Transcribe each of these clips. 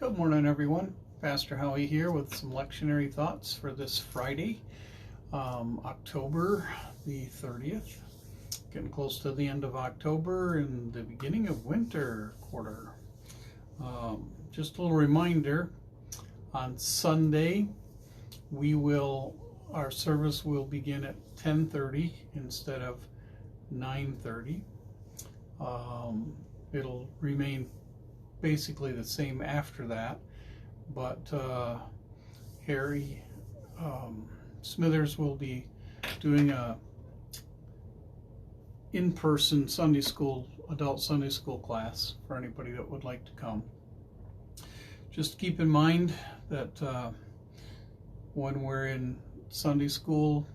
Good morning, everyone. Pastor Howie here with some lectionary thoughts for this Friday, October the 30th. Getting close to the end of October and the beginning of winter quarter. Just a little reminder, on Sunday, our service will begin at 10:30 instead of 9:30. It'll remain basically the same after that, but Harry Smithers will be doing a in-person Sunday school, adult Sunday school class for anybody that would like to come. Just keep in mind that when we're in Sunday school,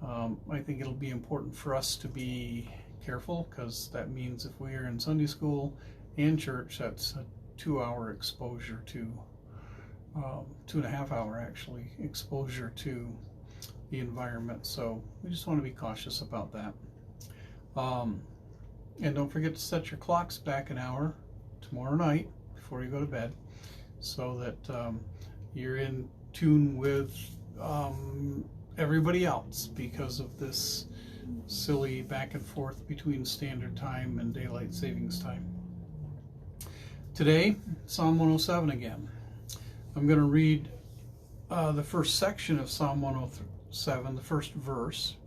I think it'll be important for us to be careful, because that means if we are in Sunday school and church, that's a 2-hour exposure to 2.5 hour actually exposure to the environment. So we just want to be cautious about that. And don't forget to set your clocks back an hour tomorrow night before you go to bed, so that you're in tune with everybody else, because of this silly back and forth between standard time and daylight savings time. Today, Psalm 107 again. I'm going to read the first section of Psalm 107, the first verse,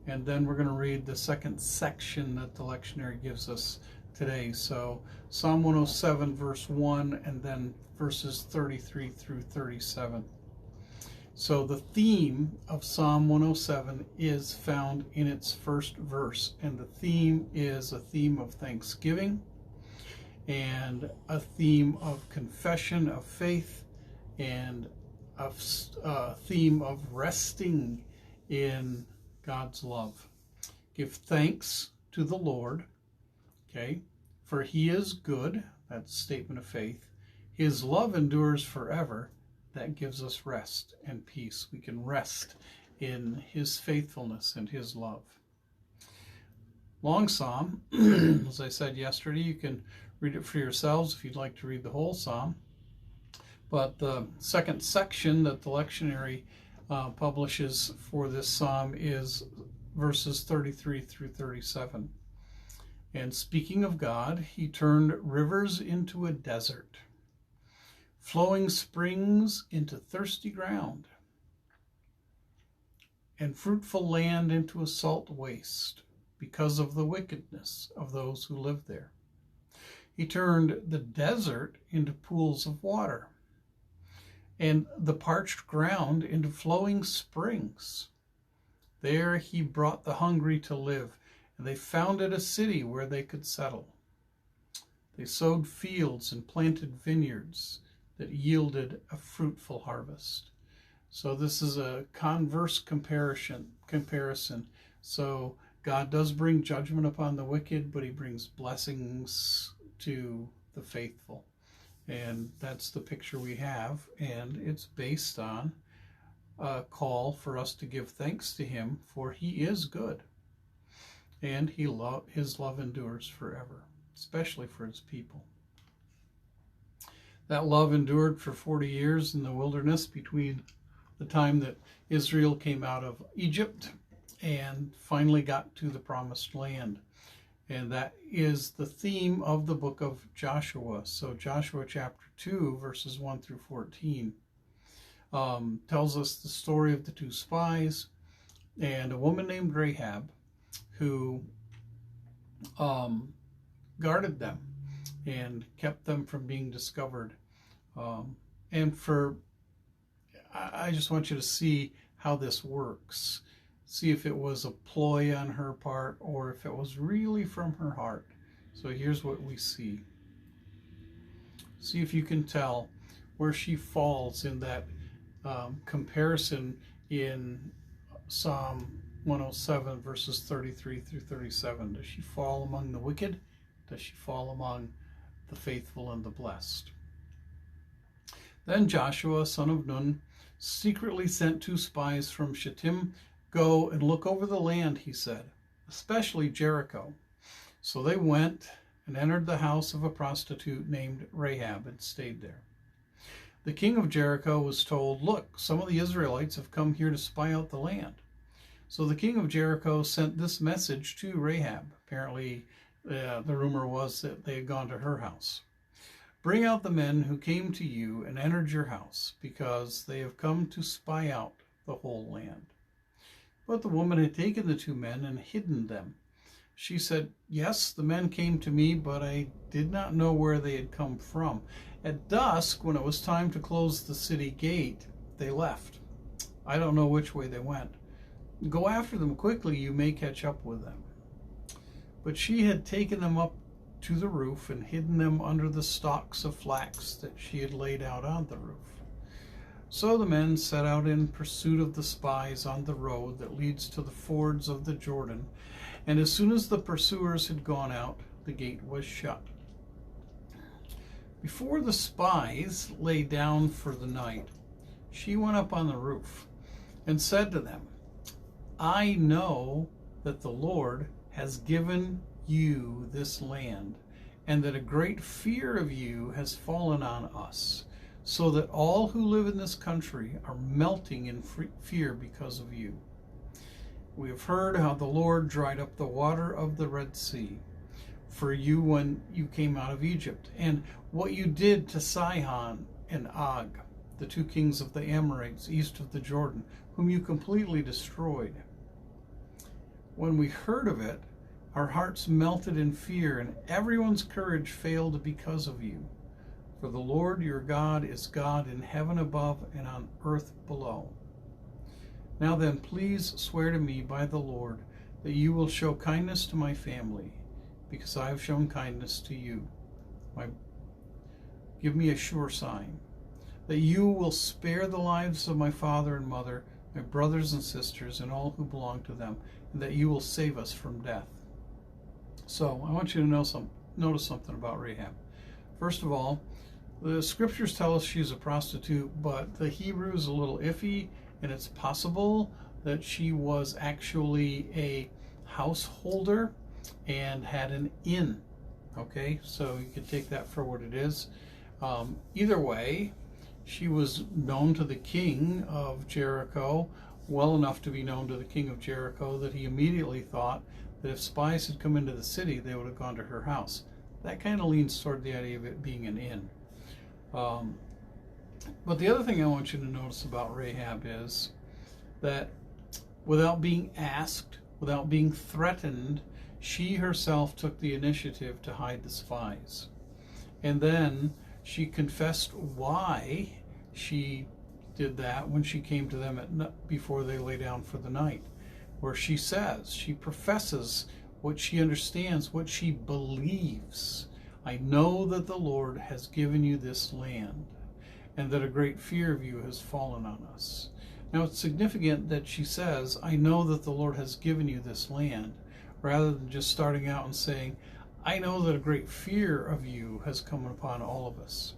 and then we're going to read the second section that the lectionary gives us today. So Psalm 107 verse 1, and then verses 33 through 37. So the theme of Psalm 107 is found in its first verse, and the theme is a theme of thanksgiving and a theme of confession of faith and a theme of resting in God's love. Give thanks to the Lord, okay, for he is good. That's a statement of faith. His love endures forever. That gives us rest and peace. We can rest in his faithfulness and his love. Long psalm. As I said yesterday, you can read it for yourselves if you'd like to read the whole psalm. But the second section that the lectionary publishes for this psalm is verses 33 through 37. And speaking of God, he turned rivers into a desert, flowing springs into thirsty ground, and fruitful land into a salt waste, because of the wickedness of those who live there. He turned the desert into pools of water, and the parched ground into flowing springs. There he brought the hungry to live, and they founded a city where they could settle. They sowed fields and planted vineyards that yielded a fruitful harvest. So this is a converse comparison. So God does bring judgment upon the wicked, but he brings blessings to the faithful. And that's the picture we have, and it's based on a call for us to give thanks to him, for he is good, and his love endures forever, especially for his people. That love endured for 40 years in the wilderness, between the time that Israel came out of Egypt and finally got to the promised land. And that is the theme of the book of Joshua. So Joshua chapter 2, verses 1 through 14, tells us the story of the two spies and a woman named Rahab who guarded them and kept them from being discovered. I just want you to see how this works. See if it was a ploy on her part or if it was really from her heart. So here's what we see. See if you can tell where she falls in that comparison in Psalm 107 verses 33 through 37. Does she fall among the wicked? Does she fall among the faithful and the blessed? Then Joshua, son of Nun, secretly sent 2 spies from Shittim. Go and look over the land, he said, especially Jericho. So they went and entered the house of a prostitute named Rahab and stayed there. The king of Jericho was told, "Look, some of the Israelites have come here to spy out the land." So the king of Jericho sent this message to Rahab. Apparently, the rumor was that they had gone to her house. "Bring out the men who came to you and entered your house, because they have come to spy out the whole land." But the woman had taken the 2 men and hidden them. She said, "Yes, the men came to me, but I did not know where they had come from. At dusk, when it was time to close the city gate, they left. I don't know which way they went. Go after them quickly, you may catch up with them." But she had taken them up to the roof and hidden them under the stalks of flax that she had laid out on the roof. So the men set out in pursuit of the spies on the road that leads to the fords of the Jordan, and as soon as the pursuers had gone out, the gate was shut. Before the spies lay down for the night, she went up on the roof and said to them, "I know that the Lord has given you this land, and that a great fear of you has fallen on us, so that all who live in this country are melting in fear because of you. We have heard how the Lord dried up the water of the Red Sea for you when you came out of Egypt, and what you did to Sihon and Og, the 2 kings of the Amorites east of the Jordan, whom you completely destroyed. When we heard of it, our hearts melted in fear, and everyone's courage failed because of you. For the Lord your God is God in heaven above and on earth below. Now then, please swear to me by the Lord that you will show kindness to my family, because I have shown kindness to you. Give me a sure sign that you will spare the lives of my father and mother, my brothers and sisters, and all who belong to them, and that you will save us from death." So I want you to notice something about Rahab. First of all, the scriptures tell us she's a prostitute, but the Hebrew is a little iffy, and it's possible that she was actually a householder and had an inn. Okay, so you can take that for what it is. Either way, she was known to the king of Jericho, well enough to be known to the king of Jericho that he immediately thought that if spies had come into the city, they would have gone to her house. That kind of leans toward the idea of it being an inn. But the other thing I want you to notice about Rahab is that without being asked, without being threatened, she herself took the initiative to hide the spies. And then she confessed why she did that when she came to them before they lay down for the night, where she says, she professes what she understands, what she believes. "I know that the Lord has given you this land, and that a great fear of you has fallen on us." Now it's significant that she says, "I know that the Lord has given you this land," rather than just starting out and saying, "I know that a great fear of you has come upon all of us."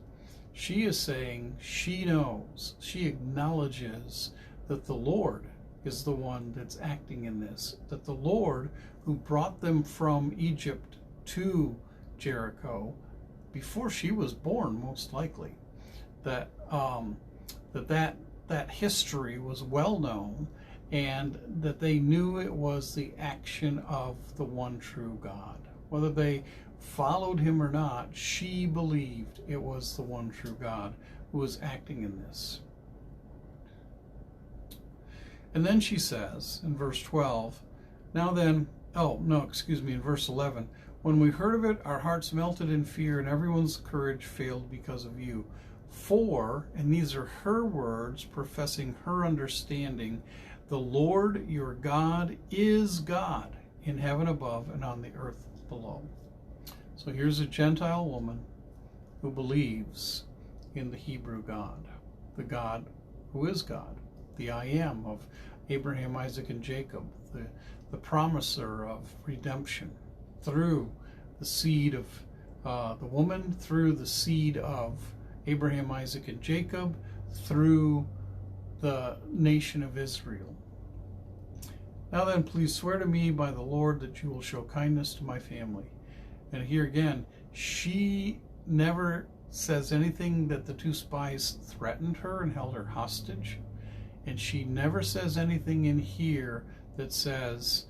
She is saying she knows, she acknowledges that the Lord is the one that's acting in this, that the Lord who brought them from Egypt to Jericho before she was born, most likely, that history was well known, and that they knew it was the action of the one true God. Whether they followed him or not, she believed it was the one true God who was acting in this. And then she says in verse 12, in verse 11, "When we heard of it, our hearts melted in fear, and everyone's courage failed because of you. For," and these are her words professing her understanding, "the Lord your God is God in heaven above and on the earth below." So here's a Gentile woman who believes in the Hebrew God, the God who is God, the I am of Abraham, Isaac, and Jacob, the promiser of redemption through the seed of the woman, through the seed of Abraham, Isaac, and Jacob, through the nation of Israel. "Now then, please swear to me by the Lord that you will show kindness to my family." And here again, she never says anything that the two spies threatened her and held her hostage. And she never says anything in here that says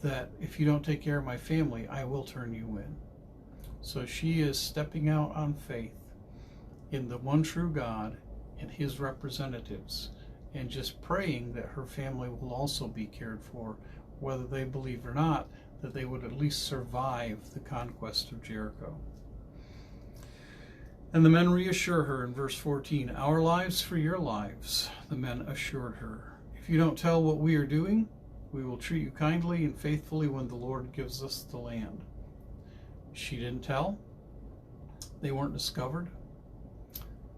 that if you don't take care of my family, I will turn you in. So she is stepping out on faith in the one true God and his representatives, and just praying that her family will also be cared for, whether they believe or not, that they would at least survive the conquest of Jericho. And the men reassure her in verse 14, "Our lives for your lives," the men assured her. "If you don't tell what we are doing, we will treat you kindly and faithfully when the Lord gives us the land." She didn't tell. They weren't discovered.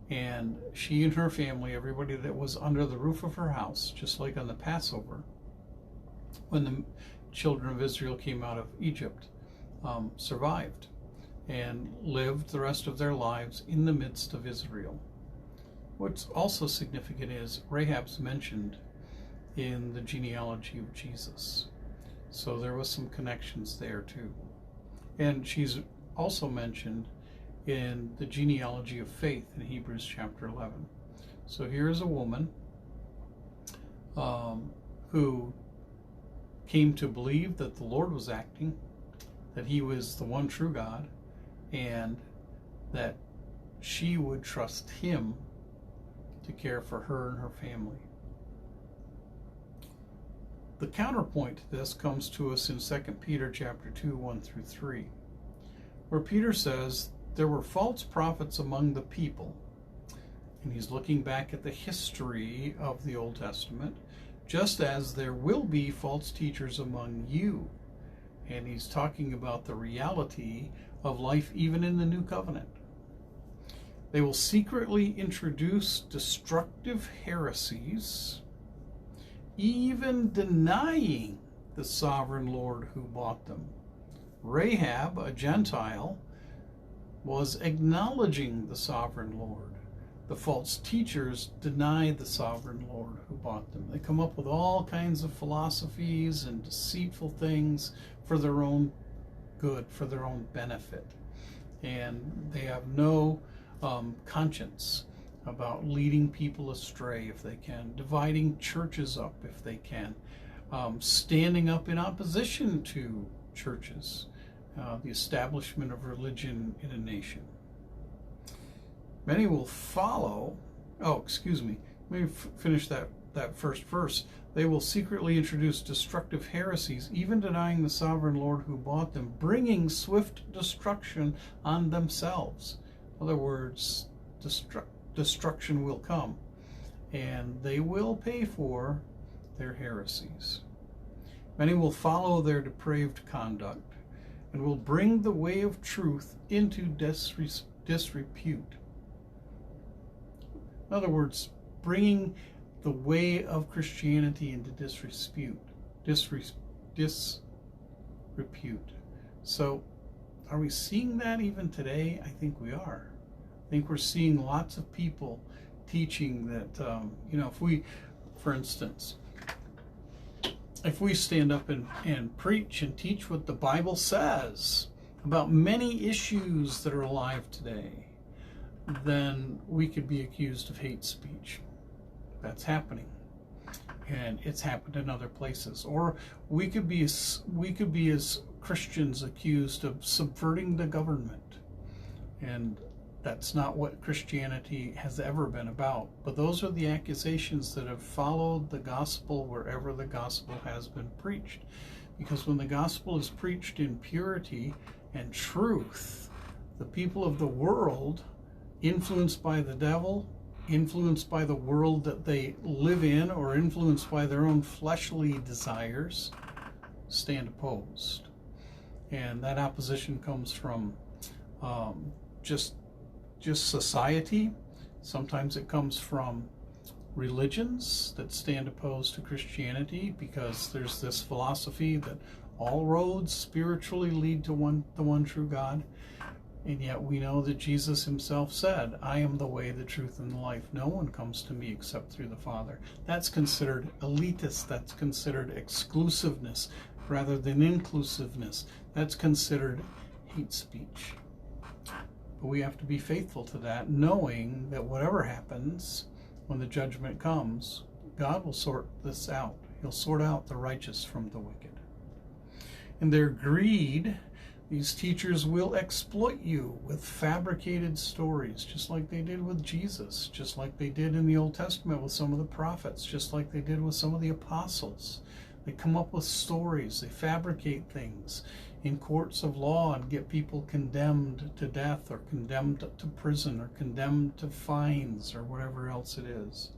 And she and her family, everybody that was under the roof of her house, just like on the Passover, when the children of Israel came out of Egypt, survived and lived the rest of their lives in the midst of Israel. What's also significant is Rahab's mentioned in the genealogy of Jesus. So there was some connections there too. And she's also mentioned in the genealogy of faith in Hebrews chapter 11. So here is a woman who came to believe that the Lord was acting, that he was the one true God, and that she would trust him to care for her and her family. The counterpoint to this comes to us in 2 Peter chapter 2, 1 through 3, where Peter says, "There were false prophets among the people," and he's looking back at the history of the Old Testament, "just as there will be false teachers among you." And he's talking about the reality of life even in the New Covenant. "They will secretly introduce destructive heresies, even denying the sovereign Lord who bought them." Rahab, a Gentile, was acknowledging the sovereign Lord. The false teachers deny the sovereign Lord who bought them. They come up with all kinds of philosophies and deceitful things for their own good, for their own benefit. And they have no conscience about leading people astray if they can, dividing churches up if they can, standing up in opposition to churches, the establishment of religion in a nation. Many will follow, let me finish that first verse. "They will secretly introduce destructive heresies, even denying the sovereign Lord who bought them, bringing swift destruction on themselves." In other words, destruction will come, and they will pay for their heresies. "Many will follow their depraved conduct, and will bring the way of truth into disrepute." In other words, bringing the way of Christianity into disrepute. So, are we seeing that even today? I think we are. I think we're seeing lots of people teaching that, if we, for instance, if we stand up and preach and teach what the Bible says about many issues that are alive today, then we could be accused of hate speech. That's happening, and it's happened in other places. Or we could be as Christians accused of subverting the government, and that's not what Christianity has ever been about. But those are the accusations that have followed the gospel wherever the gospel has been preached. Because when the gospel is preached in purity and truth, the people of the world, influenced by the devil, influenced by the world that they live in, or influenced by their own fleshly desires, stand opposed. And that opposition comes from just society. Sometimes it comes from religions that stand opposed to Christianity, because there's this philosophy that all roads spiritually lead to the one true God. And yet we know that Jesus himself said, "I am the way, the truth, and the life. No one comes to me except through the Father." That's considered elitist. That's considered exclusiveness rather than inclusiveness. That's considered hate speech. But we have to be faithful to that, knowing that whatever happens when the judgment comes, God will sort this out. He'll sort out the righteous from the wicked. In their greed, these teachers will exploit you with fabricated stories, just like they did with Jesus, just like they did in the Old Testament with some of the prophets, just like they did with some of the apostles. They come up with stories, they fabricate things in courts of law and get people condemned to death or condemned to prison or condemned to fines or whatever else it is.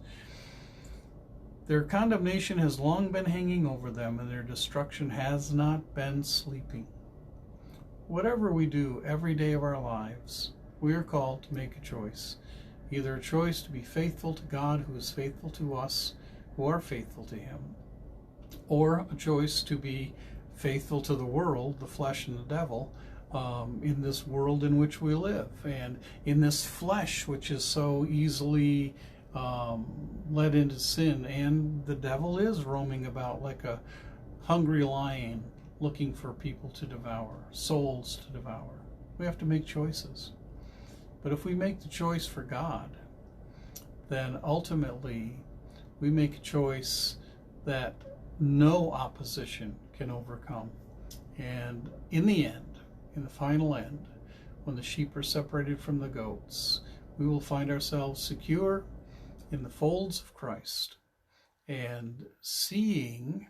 Their condemnation has long been hanging over them, and their destruction has not been sleeping. Whatever we do every day of our lives, we are called to make a choice. Either a choice to be faithful to God, who is faithful to us, who are faithful to Him, or a choice to be faithful to the world, the flesh and the devil, in this world in which we live, and in this flesh which is so easily led into sin. And the devil is roaming about like a hungry lion, looking for people to devour, souls to devour. We have to make choices. But if we make the choice for God, then ultimately we make a choice that no opposition can overcome. And in the end, in the final end, when the sheep are separated from the goats, we will find ourselves secure in the folds of Christ and seeing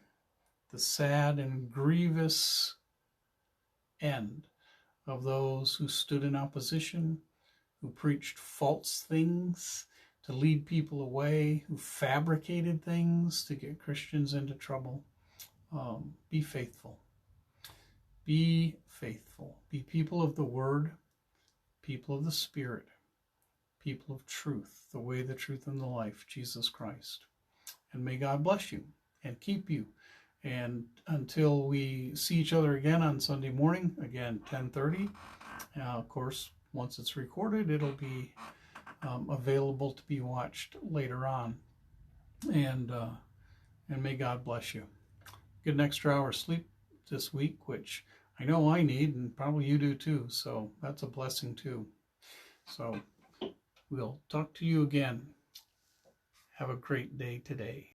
the sad and grievous end of those who stood in opposition, who preached false things to lead people away, who fabricated things to get Christians into trouble. Be faithful. Be faithful. Be people of the Word, people of the Spirit, people of truth, the way, the truth, and the life, Jesus Christ. And may God bless you and keep you. And until we see each other again on Sunday morning, again, 10:30. Of course, once it's recorded, it'll be available to be watched later on. And may God bless you. Get an extra hour sleep this week, which I know I need, and probably you do too. So that's a blessing too. So we'll talk to you again. Have a great day today.